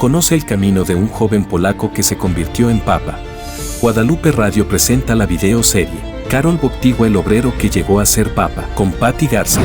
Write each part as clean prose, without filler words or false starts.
Conoce el camino de un joven polaco que se convirtió en papa. Guadalupe Radio presenta la videoserie Karol Wojtyła, el obrero que llegó a ser papa, con Patty Garza.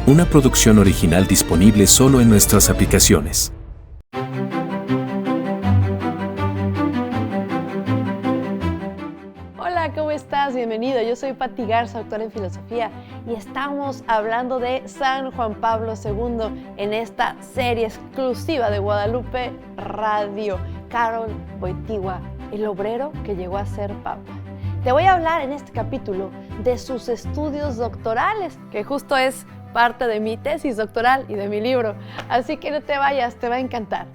Una producción original disponible solo en nuestras aplicaciones. Hola, ¿cómo estás? Bienvenido. Yo soy Patty Garza, doctora en filosofía, y estamos hablando de San Juan Pablo II en esta serie exclusiva de Guadalupe Radio. Karol Wojtyła, el obrero que llegó a ser papa. Te voy a hablar en este capítulo de sus estudios doctorales, que justo es parte de mi tesis doctoral y de mi libro. Así que no te vayas, te va a encantar.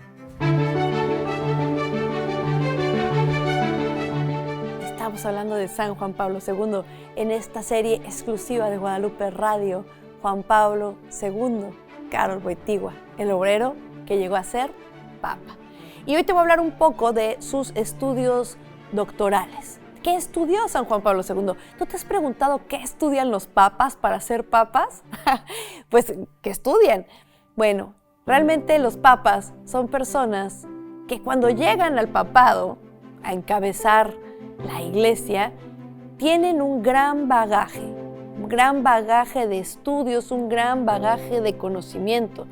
Estamos hablando de San Juan Pablo II en esta serie exclusiva de Guadalupe Radio. Juan Pablo II, Karol Wojtyła, el obrero que llegó a ser papa. Y hoy te voy a hablar un poco de sus estudios doctorales. ¿Qué estudió San Juan Pablo II? ¿Tú te has preguntado qué estudian los papas para ser papas? Pues, ¿qué estudian? Bueno, realmente los papas son personas que cuando llegan al papado a encabezar la iglesia, tienen un gran bagaje de estudios, un gran bagaje de conocimiento.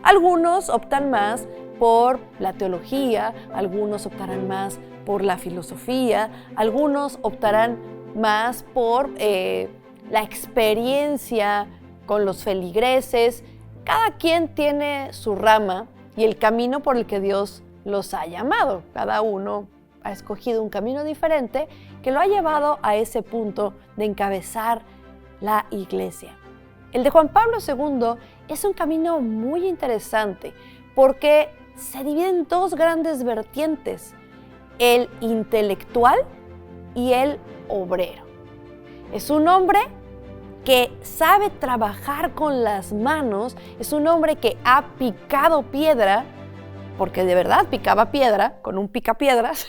Algunos optan más por la teología, algunos optarán más por la filosofía, algunos optarán más por la experiencia con los feligreses. Cada quien tiene su rama y el camino por el que Dios los ha llamado. Cada uno ha escogido un camino diferente que lo ha llevado a ese punto de encabezar la iglesia. El de Juan Pablo II es un camino muy interesante porque se divide en dos grandes vertientes: el intelectual y el obrero. Es un hombre que sabe trabajar con las manos, es un hombre que ha picado piedra, porque de verdad picaba piedra con un picapiedras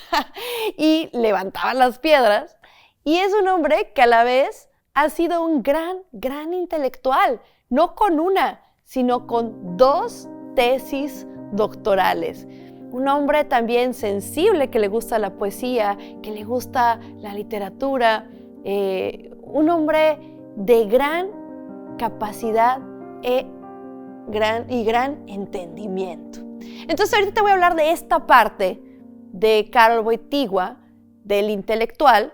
y levantaba las piedras, y es un hombre que a la vez ha sido un gran intelectual, no con una, sino con dos tesis doctorales. Un hombre también sensible, que le gusta la poesía, que le gusta la literatura, un hombre de gran capacidad y gran entendimiento. Entonces ahorita te voy a hablar de esta parte de Karol Wojtyła, del intelectual,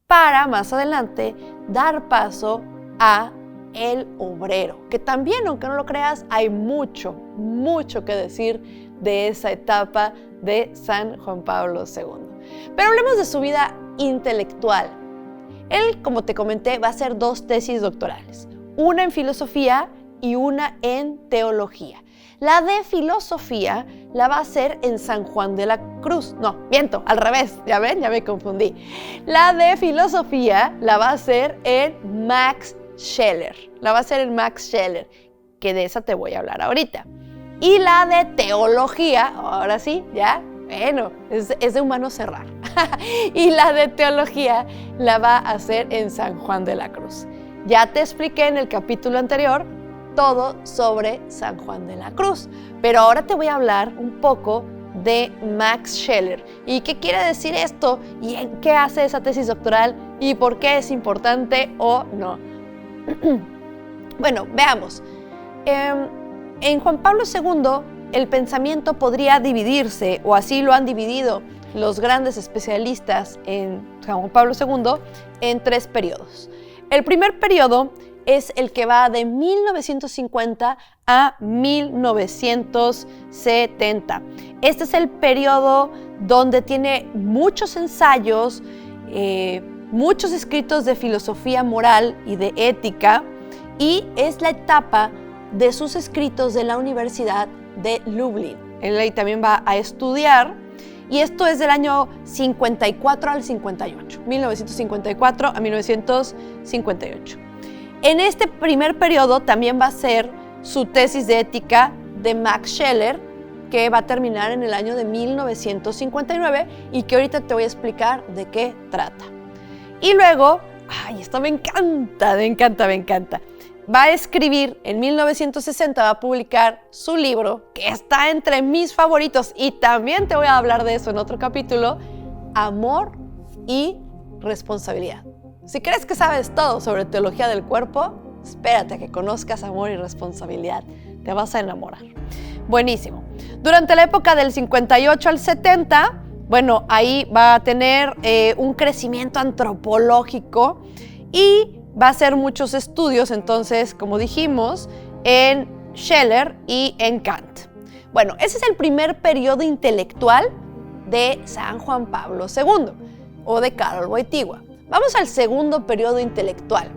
para más adelante dar paso a el obrero, que también, aunque no lo creas, hay mucho que decir de esa etapa de San Juan Pablo II. Pero hablemos de su vida intelectual. Él, como te comenté, va a hacer dos tesis doctorales, una en filosofía y una en teología. La de filosofía la va a hacer en San Juan de la Cruz. No, miento, al revés, ya ven, ya me confundí. La de filosofía la va a hacer en Max Scheler. Que de esa te voy a hablar ahorita. Y la de teología, ahora sí, ya, bueno, es de humano cerrar. Y la de teología la va a hacer en San Juan de la Cruz. Ya te expliqué en el capítulo anterior todo sobre San Juan de la Cruz, pero ahora te voy a hablar un poco de Max Scheler. ¿Y qué quiere decir esto? ¿Y en qué hace esa tesis doctoral? ¿Y por qué es importante o no? Bueno, veamos. En Juan Pablo II el pensamiento podría dividirse, o así lo han dividido los grandes especialistas en San Juan Pablo II, en tres periodos. El primer periodo es el que va de 1950 a 1970. Este es el periodo donde tiene muchos ensayos, muchos escritos de filosofía moral y de ética, y es la etapa de sus escritos de la Universidad de Lublin. Él ahí también va a estudiar, y esto es del año 54 al 58, 1954 a 1958. En este primer periodo también va a ser su tesis de ética de Max Scheler, que va a terminar en el año de 1959 y que ahorita te voy a explicar de qué trata. Y luego, esto me encanta. va a escribir en 1960, va a publicar su libro, que está entre mis favoritos, y también te voy a hablar de eso en otro capítulo, Amor y Responsabilidad. Si crees que sabes todo sobre teología del cuerpo, espérate a que conozcas Amor y Responsabilidad. Te vas a enamorar. Buenísimo. Durante la época del 58 al 70, bueno, ahí va a tener un crecimiento antropológico y va a hacer muchos estudios, entonces, como dijimos, en Scheler y en Kant. Bueno, ese es el primer periodo intelectual de San Juan Pablo II o de Karol Wojtyła. Vamos al segundo periodo intelectual.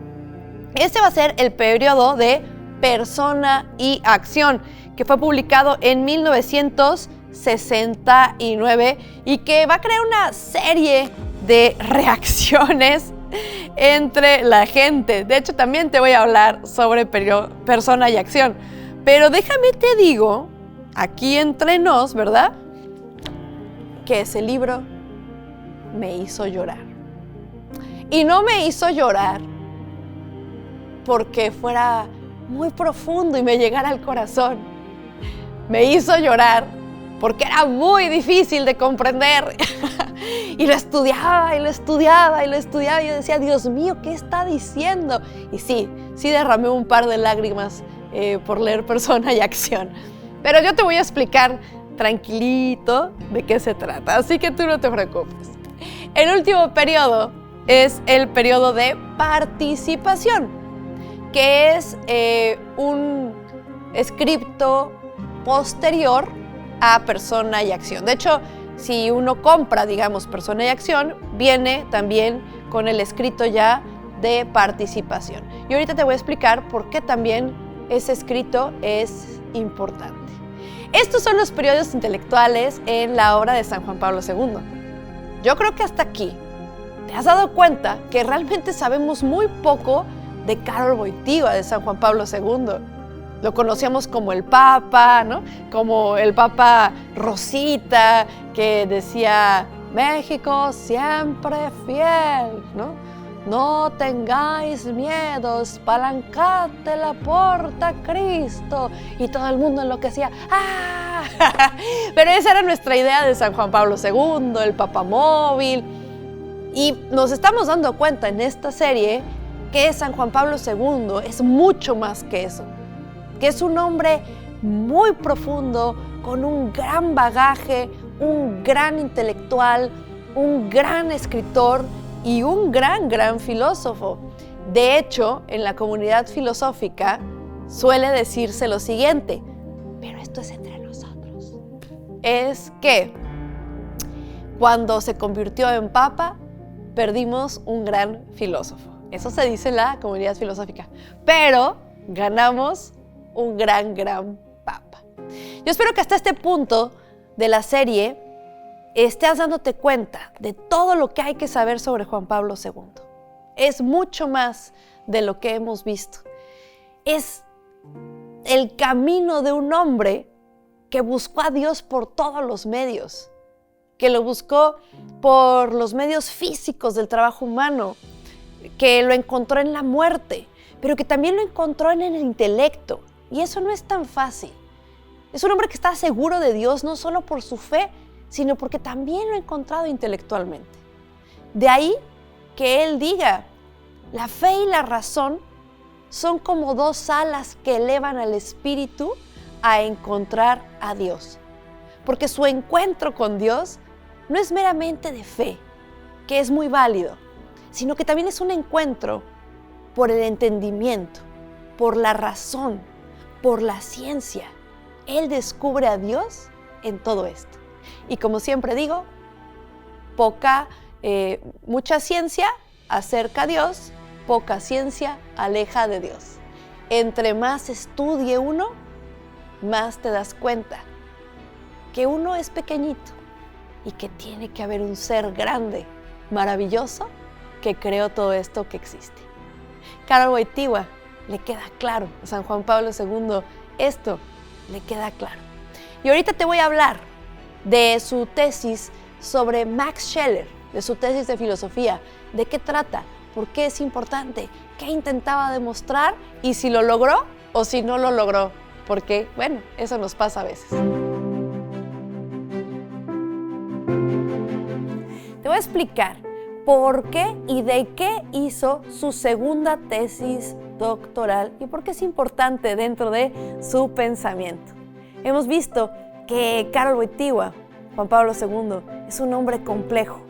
Este va a ser el periodo de Persona y Acción, que fue publicado en 1969 y que va a crear una serie de reacciones entre la gente. De hecho, también te voy a hablar sobre Persona y Acción. Pero déjame te digo, aquí entre nos, ¿verdad?, que ese libro me hizo llorar. Y no me hizo llorar porque fuera muy profundo y me llegara al corazón. Me hizo llorar porque era muy difícil de comprender. Y lo estudiaba, y lo estudiaba, y lo estudiaba. Y yo decía, Dios mío, ¿qué está diciendo? Y sí derramé un par de lágrimas por leer Persona y Acción. Pero yo te voy a explicar tranquilito de qué se trata, así que tú no te preocupes. El último periodo es el periodo de participación, que es un escrito posterior a Persona y Acción. De hecho, si uno compra, digamos, Persona y Acción, viene también con el escrito ya de participación. Y ahorita te voy a explicar por qué también ese escrito es importante. Estos son los periodos intelectuales en la obra de San Juan Pablo II. Yo creo que hasta aquí te has dado cuenta que realmente sabemos muy poco de Karol Wojtyła, de San Juan Pablo II. Lo conocíamos como el Papa, ¿no? Como el Papa Rosita, que decía, México siempre fiel, ¿no? No tengáis miedos, palancate la porta Cristo. Y todo el mundo enloquecía. ¡Ah! Pero esa era nuestra idea de San Juan Pablo II, el Papa móvil. Y nos estamos dando cuenta en esta serie que San Juan Pablo II es mucho más que eso. Que es un hombre muy profundo, con un gran bagaje, un gran intelectual, un gran escritor y un gran filósofo. De hecho, en la comunidad filosófica suele decirse lo siguiente, pero esto es entre nosotros, es que cuando se convirtió en papa, perdimos un gran filósofo. Eso se dice en la comunidad filosófica, pero ganamos un gran papa. Yo espero que hasta este punto de la serie estés dándote cuenta de todo lo que hay que saber sobre Juan Pablo II. Es mucho más de lo que hemos visto. Es el camino de un hombre que buscó a Dios por todos los medios, que lo buscó por los medios físicos del trabajo humano, que lo encontró en la muerte, pero que también lo encontró en el intelecto. Y eso no es tan fácil. Es un hombre que está seguro de Dios, no solo por su fe, sino porque también lo ha encontrado intelectualmente. De ahí que él diga, la fe y la razón son como dos alas que elevan al espíritu a encontrar a Dios. Porque su encuentro con Dios no es meramente de fe, que es muy válido, sino que también es un encuentro por el entendimiento, por la razón, por la ciencia. Él descubre a Dios en todo esto. Y como siempre digo, mucha ciencia acerca a Dios, poca ciencia aleja de Dios. Entre más estudie uno, más te das cuenta que uno es pequeñito y que tiene que haber un ser grande, maravilloso, que creó todo esto que existe. Karol Wojtyła le queda claro, a San Juan Pablo II, esto le queda claro. Y ahorita te voy a hablar de su tesis sobre Max Scheler, de su tesis de filosofía. ¿De qué trata? ¿Por qué es importante? ¿Qué intentaba demostrar? ¿Y si lo logró o si no lo logró? Porque, bueno, eso nos pasa a veces. Te voy a explicar por qué y de qué hizo su segunda tesis doctoral y por qué es importante dentro de su pensamiento. Hemos visto que Karol Wojtyła, Juan Pablo II, es un hombre complejo,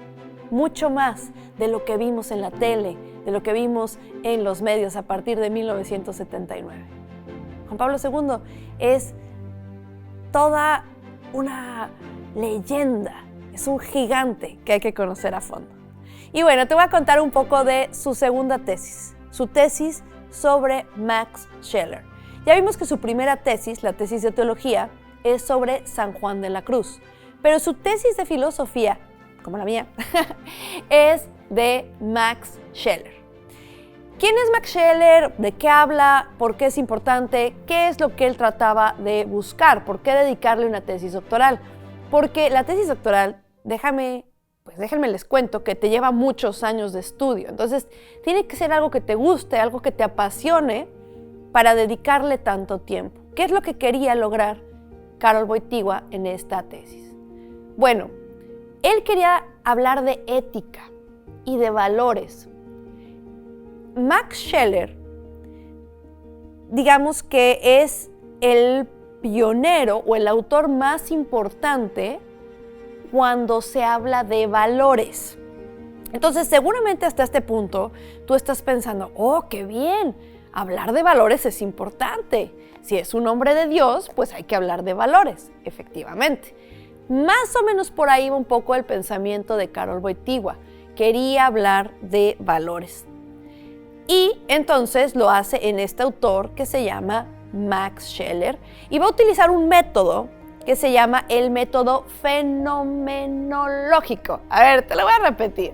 mucho más de lo que vimos en la tele, de lo que vimos en los medios a partir de 1979. Juan Pablo II es toda una leyenda, es un gigante que hay que conocer a fondo. Y bueno, te voy a contar un poco de su segunda tesis, su tesis sobre Max Scheler. Ya vimos que su primera tesis, la tesis de teología, es sobre San Juan de la Cruz, pero su tesis de filosofía, como la mía, es de Max Scheler. ¿Quién es Max Scheler? ¿De qué habla? ¿Por qué es importante? ¿Qué es lo que él trataba de buscar? ¿Por qué dedicarle una tesis doctoral? Porque la tesis doctoral, déjenme les cuento que te lleva muchos años de estudio. Entonces, tiene que ser algo que te guste, algo que te apasione para dedicarle tanto tiempo. ¿Qué es lo que quería lograr Karol Wojtyła en esta tesis? Bueno, él quería hablar de ética y de valores. Max Scheler, digamos que es el pionero o el autor más importante cuando se habla de valores. Entonces, seguramente hasta este punto tú estás pensando, oh, qué bien, hablar de valores es importante. Si es un hombre de Dios, pues hay que hablar de valores, efectivamente. Más o menos por ahí va un poco el pensamiento de Karol Wojtyła. Quería hablar de valores. Y entonces lo hace en este autor que se llama Max Scheler y va a utilizar un método que se llama el método fenomenológico. A ver, te lo voy a repetir.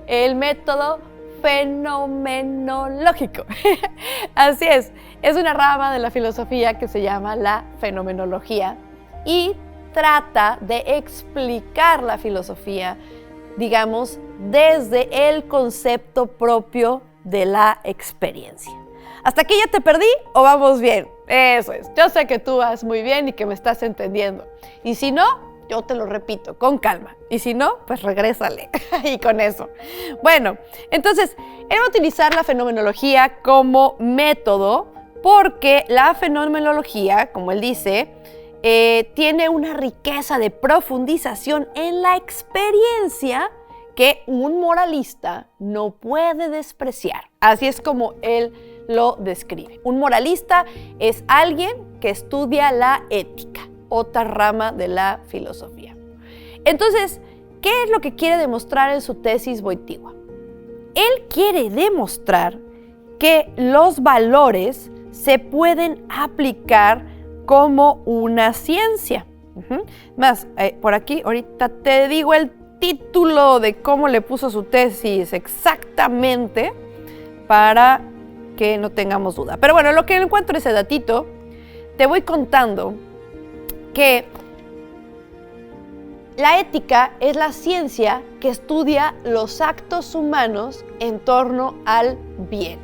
El método fenomenológico. Así es una rama de la filosofía que se llama la fenomenología y trata de explicar la filosofía, digamos, desde el concepto propio de la experiencia. ¿Hasta aquí ya te perdí o vamos bien? Eso es, yo sé que tú vas muy bien y que me estás entendiendo. Y si no, yo te lo repito con calma. Y si no, pues regrésale. Y con eso. Bueno, entonces, él va a utilizar la fenomenología como método porque la fenomenología, como él dice, tiene una riqueza de profundización en la experiencia que un moralista no puede despreciar. Así es como él lo describe. Un moralista es alguien que estudia la ética, otra rama de la filosofía. Entonces, ¿qué es lo que quiere demostrar en su tesis Wojtyła? Él quiere demostrar que los valores se pueden aplicar como una ciencia. Más, por aquí ahorita te digo el título de cómo le puso su tesis exactamente para que no tengamos duda. Pero bueno, lo que encuentro ese datito, te voy contando que la ética es la ciencia que estudia los actos humanos en torno al bien.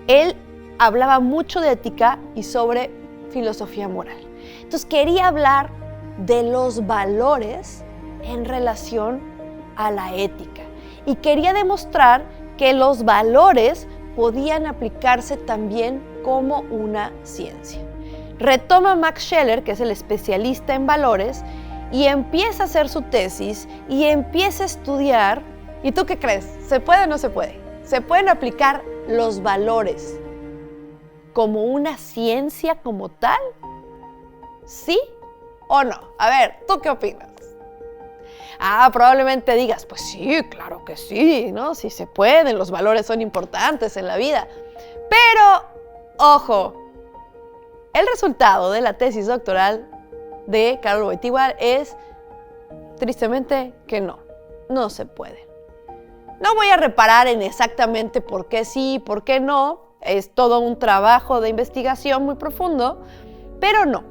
Él hablaba mucho de ética y sobre filosofía moral. Entonces quería hablar de los valores en relación a la ética y quería demostrar que los valores podían aplicarse también como una ciencia. Retoma Max Scheler, que es el especialista en valores, y empieza a hacer su tesis y empieza a estudiar. ¿Y tú qué crees? ¿Se puede o no se puede? ¿Se pueden aplicar los valores como una ciencia como tal? ¿Sí o no? A ver, ¿tú qué opinas? Probablemente digas, pues sí, claro que sí, ¿no? Sí se pueden, los valores son importantes en la vida. Pero, ojo, el resultado de la tesis doctoral de Karol Wojtyła es, tristemente, que no se puede. No voy a reparar en exactamente por qué sí, por qué no. Es todo un trabajo de investigación muy profundo, pero no.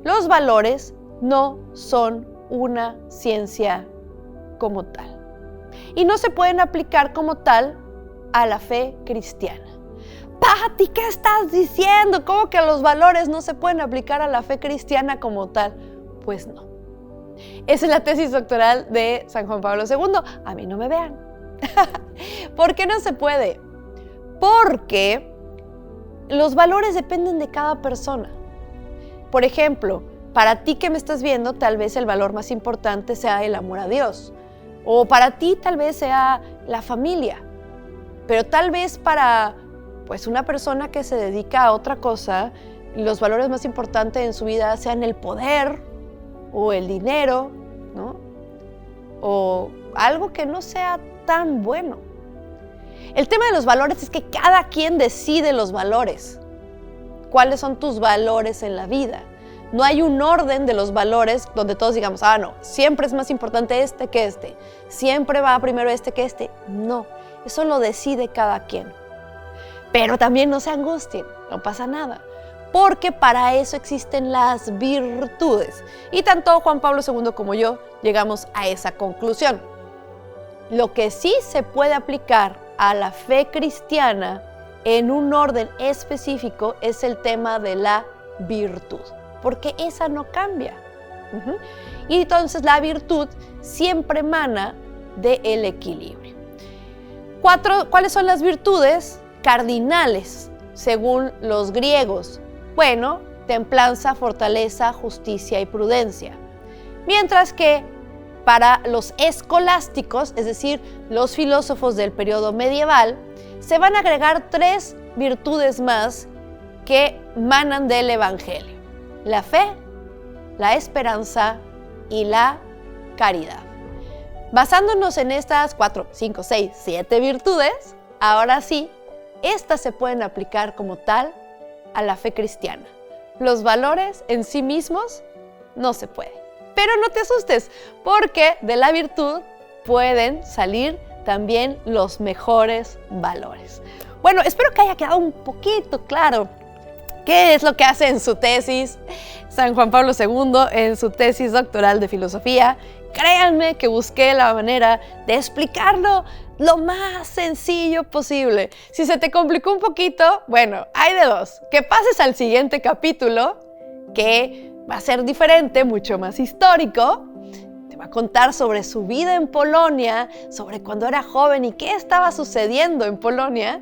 Los valores no son una ciencia como tal. Y no se pueden aplicar como tal a la fe cristiana. Pati, ¿qué estás diciendo? ¿Cómo que los valores no se pueden aplicar a la fe cristiana como tal? Pues no. Esa es la tesis doctoral de San Juan Pablo II. A mí no me vean. ¿Por qué no se puede? Porque los valores dependen de cada persona. Por ejemplo, para ti que me estás viendo, tal vez el valor más importante sea el amor a Dios. O para ti tal vez sea la familia. Pero tal vez para una persona que se dedica a otra cosa, los valores más importantes en su vida sean el poder o el dinero, ¿no? O algo que no sea tan bueno. El tema de los valores es que cada quien decide los valores. ¿Cuáles son tus valores en la vida? No hay un orden de los valores donde todos digamos, no, siempre es más importante este que este. Siempre va primero este que este. No, eso lo decide cada quien. Pero también no se angustien, no pasa nada. Porque para eso existen las virtudes. Y tanto Juan Pablo II como yo llegamos a esa conclusión. Lo que sí se puede aplicar a la fe cristiana en un orden específico es el tema de la virtud, porque esa no cambia. Y entonces la virtud siempre emana del equilibrio. ¿Cuáles son las virtudes cardinales según los griegos? Bueno, templanza, fortaleza, justicia y prudencia. Mientras que para los escolásticos, es decir, los filósofos del periodo medieval, se van a agregar 3 virtudes más que manan del Evangelio: la fe, la esperanza y la caridad. Basándonos en estas 4, 5, 6, 7 virtudes, ahora sí, estas se pueden aplicar como tal a la fe cristiana. Los valores en sí mismos no se pueden. Pero no te asustes, porque de la virtud pueden salir también los mejores valores. Bueno, espero que haya quedado un poquito claro qué es lo que hace en su tesis San Juan Pablo II, en su tesis doctoral de filosofía. Créanme que busqué la manera de explicarlo lo más sencillo posible. Si se te complicó un poquito, bueno, hay de dos: que pases al siguiente capítulo, que va a ser diferente, mucho más histórico. Te va a contar sobre su vida en Polonia, sobre cuando era joven y qué estaba sucediendo en Polonia.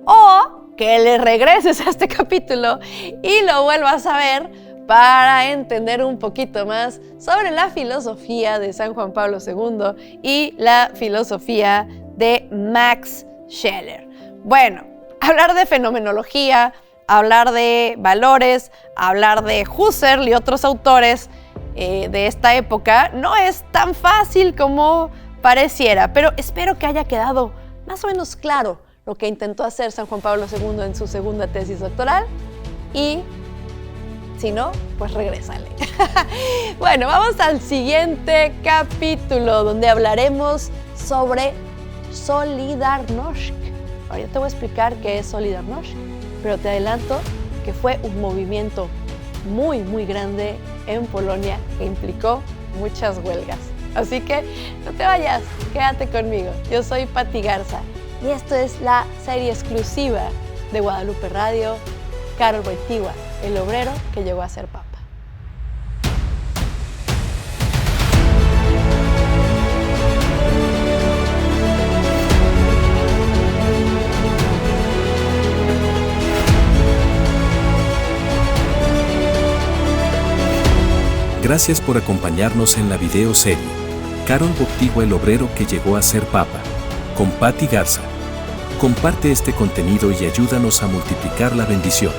O que le regreses a este capítulo y lo vuelvas a ver para entender un poquito más sobre la filosofía de San Juan Pablo II y la filosofía de Max Scheler. Bueno, hablar de fenomenología, hablar de valores, hablar de Husserl y otros autores de esta época no es tan fácil como pareciera, pero espero que haya quedado más o menos claro lo que intentó hacer San Juan Pablo II en su segunda tesis doctoral, y si no, pues regrésale. Bueno, vamos al siguiente capítulo, donde hablaremos sobre Solidarność. Ahora te voy a explicar qué es Solidarność, pero te adelanto que fue un movimiento muy, muy grande en Polonia que implicó muchas huelgas. Así que no te vayas, quédate conmigo. Yo soy Pati Garza y esto es la serie exclusiva de Guadalupe Radio, Karol Wojtyła, el obrero que llegó a ser papa. Gracias por acompañarnos en la videoserie Karol Wojtyła, el obrero que llegó a ser papa, con Pati Garza. Comparte este contenido y ayúdanos a multiplicar la bendición.